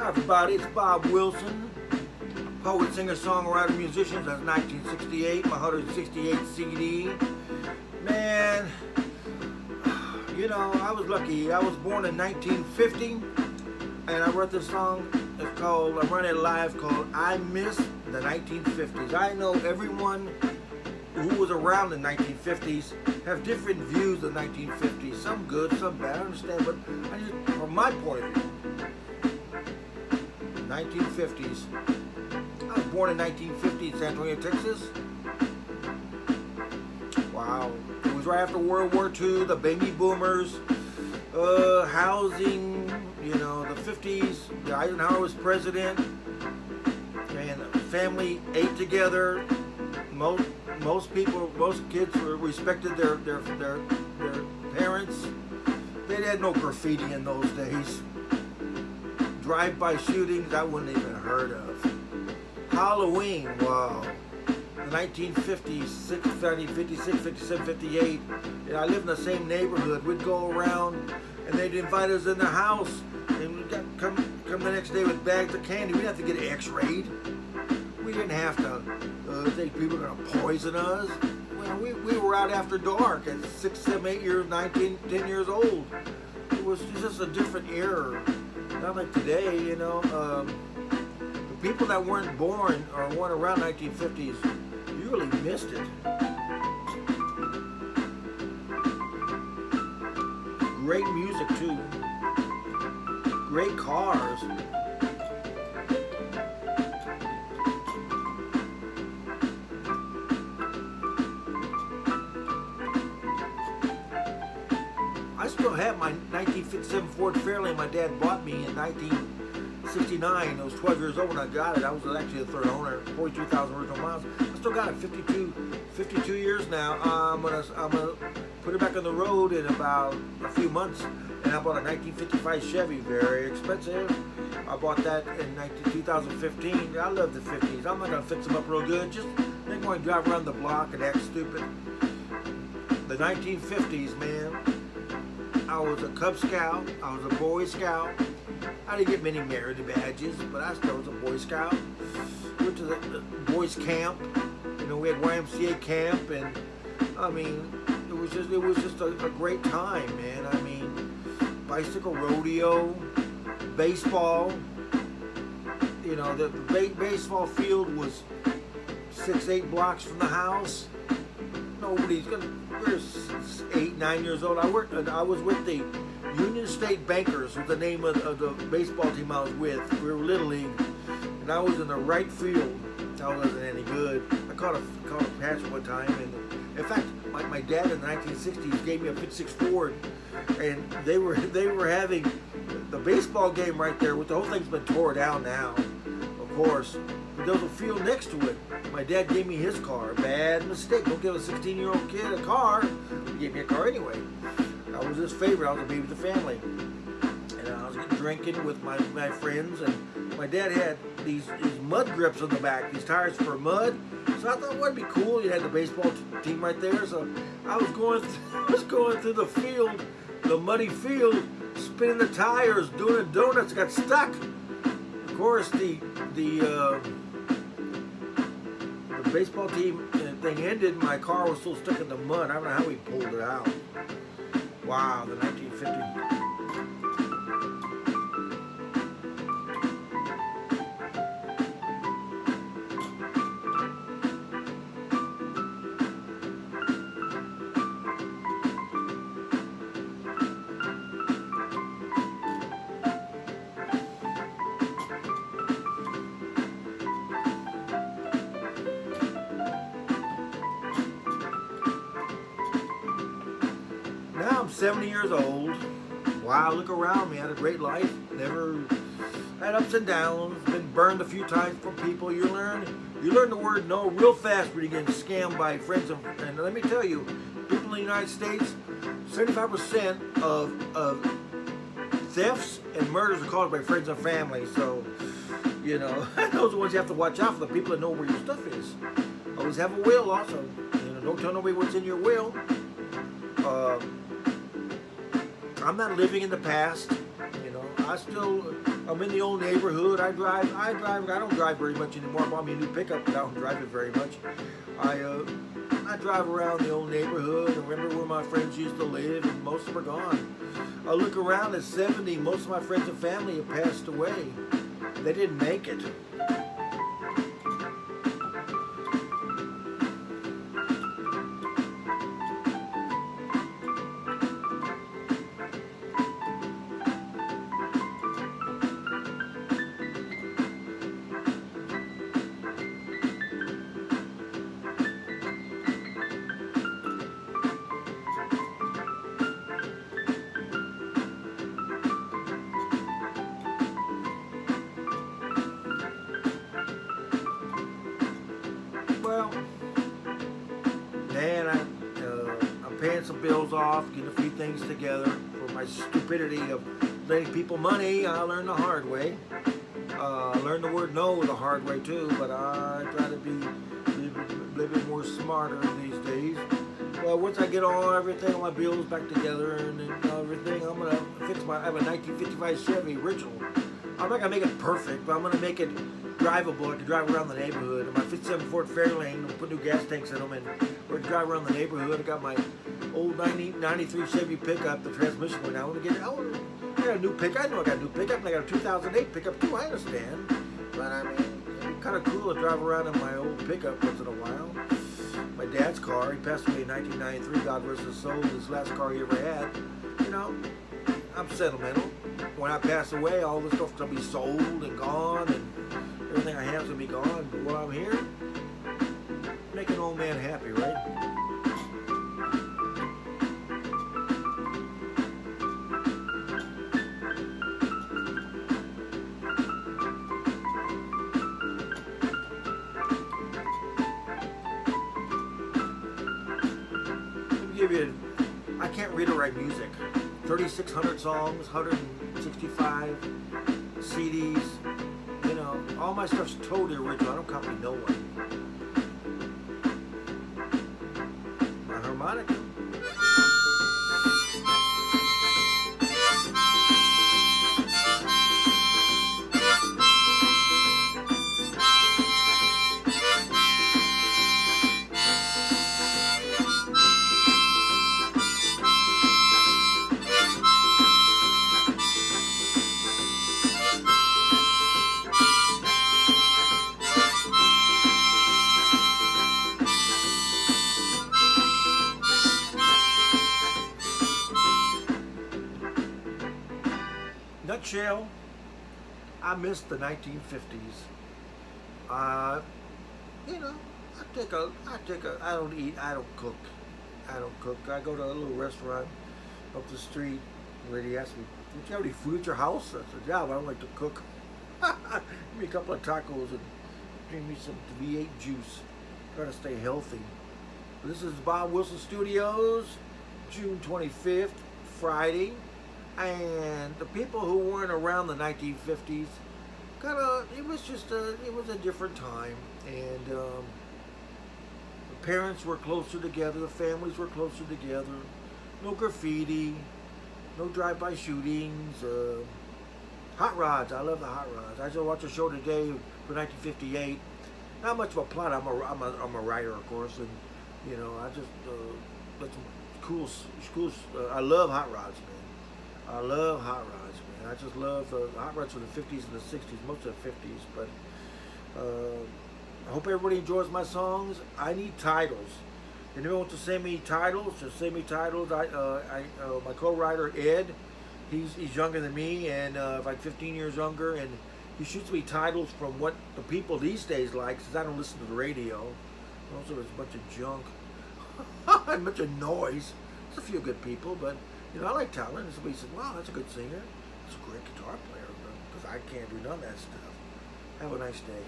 everybody, it's Bob Wilson, poet, singer, songwriter, musician. That's 1968, my 168 CD. Man, you know, I was lucky. I was born in 1950, and I wrote this song. It's called, I run it live, called I Miss the 1950s. I know everyone who was around the 1950s have different views of the 1950s. Some good, some bad, I understand, but I just, from my point of view, 1950s. I was born in 1950 in San Antonio, Texas. Wow. It was right after World War II, the baby boomers, housing, you know, the 50s, Eisenhower was president, and the family ate together. Most people, most kids respected their parents. They had no graffiti in those days. Drive-by shootings, I wouldn't even heard of. Halloween, wow. The 1950s, 1956, 57, 58. And I lived in the same neighborhood. We'd go around and they'd invite us in the house. And we'd come the next day with bags of candy. We didn't have to get x-rayed. We didn't have to think people were going to poison us. Well, we were out after dark at 6, 7, 8 years, 10 years old. It was just a different era. Not like today, you know. The people that weren't born or weren't around 1950s, you really missed it. Great music too. Great cars. I still have my 1957 Ford Fairlane my dad bought me in 1969. I was 12 years old when I got it. I was actually the third owner, 42,000 original miles. I still got it 52 years now. I'm gonna put it back on the road in about a few months. And I bought a 1955 Chevy, very expensive. I bought that in 2015. I love the 50s. I'm not gonna fix them up real good. Just make one drive around the block and act stupid. The 1950s, man. I was a Cub Scout, I was a Boy Scout. I didn't get many merit badges, but I still was a Boy Scout. Went to the boys camp. You know, we had YMCA camp, and I mean, it was just a great time, man. I mean, bicycle rodeo, baseball. You know, the baseball field was 6, 8 blocks from the house. Nobody's gonna. We're 8, 9 years old. I was with the Union State Bankers, was the name of the baseball team I was with. We were Little League, and I was in the right field. I wasn't any good. I caught a patch one time, and in fact, my dad in the 1960s gave me a '56 Ford, and they were having the baseball game right there. With the whole thing's been tore down now, of course. But there was a field next to it. My dad gave me his car. Bad mistake. Don't give a 16-year-old kid a car. He gave me a car anyway. I was his favorite. I was a baby of the family. And I was drinking with my friends. And my dad had these mud grips on the back, these tires for mud. So I thought, well, it'd be cool. You had the baseball team right there. So I was going through the field, the muddy field, spinning the tires, doing the donuts. Got stuck. Of course, the baseball team thing ended. My car was still stuck in the mud. I don't know how we pulled it out. Wow, the 1950s. Now I'm 70 years old. Wow, look around me. I had a great life. Never had ups and downs. Been burned a few times from people. You learn the word no real fast when you get scammed by friends. And let me tell you, people in the United States, 75% of thefts and murders are caused by friends and family. So, you know, those are the ones you have to watch out for, the people that know where your stuff is. Always have a will also. You know, don't tell nobody what's in your will. I'm not living in the past. You know, I'm in the old neighborhood. I don't drive very much anymore. I bought me a new pickup, but I don't drive it very much. I drive around the old neighborhood and remember where my friends used to live, and most of them are gone. I look around at 70. Most of my friends and family have passed away. They didn't make it. Well, man, I'm paying some bills off, getting a few things together for my stupidity of lending people money. I learned the hard way. I learned the word no the hard way too, but I try to be a little bit more smarter these days. Well, once I get everything, all my bills back together and everything, I'm gonna I have a 1955 Chevy original. I'm not gonna make it perfect, but I'm gonna make it drivable. I can drive around the neighborhood. And my 57 Ford Fairlane, I'll put new gas tanks in them, and we're gonna drive around the neighborhood. I got my old 93 Chevy pickup. The transmission went out. I got a new pickup. I know I got a new pickup, and I got a 2008 pickup too. I understand, but I mean, it'd be kind of cool to drive around in my old pickup once in a while. My dad's car. He passed away in 1993. God rest his soul. His last car he ever had. You know, I'm sentimental. When I pass away, all this stuff's gonna be sold and gone, and everything I have is gonna be gone. But while I'm here, make an old man happy, right? Let me give you. I can't read or write music. 3,600 songs, 165 CDs. You know, all my stuff's totally original. I don't copy no one. My harmonica. Nutshell, I miss the 1950s. You know, I don't eat, I don't cook. I go to a little restaurant up the street where he asked me, "Do you have any food at your house?" I said, "Yeah, but I don't like to cook." Give me a couple of tacos and drink me some V8 juice. Try to stay healthy. This is Bob Wilson Studios, June 25th, Friday. And the people who weren't around the 1950s, it was a different time. And the parents were closer together, the families were closer together. No graffiti, no drive-by shootings. Hot rods, I love the hot rods. I just watched a show today for 1958. Not much of a plot. I'm a writer, of course, and you know, I just that's cool. I love hot rods, man. I love hot rods, man. I just love the hot rods from the 50s and the 60s, most of the 50s. But I hope everybody enjoys my songs. I need titles. If anyone wants to send me titles, just send me titles. My co-writer Ed, he's younger than me, and like 15 years younger, and he shoots me titles from what the people these days like, since I don't listen to the radio. Also, there's a bunch of junk, a bunch of noise. There's a few good people, but you know, I like talent. And somebody said, "Wow, that's a good singer. That's a great guitar player," because I can't do none of that stuff. Have a nice day.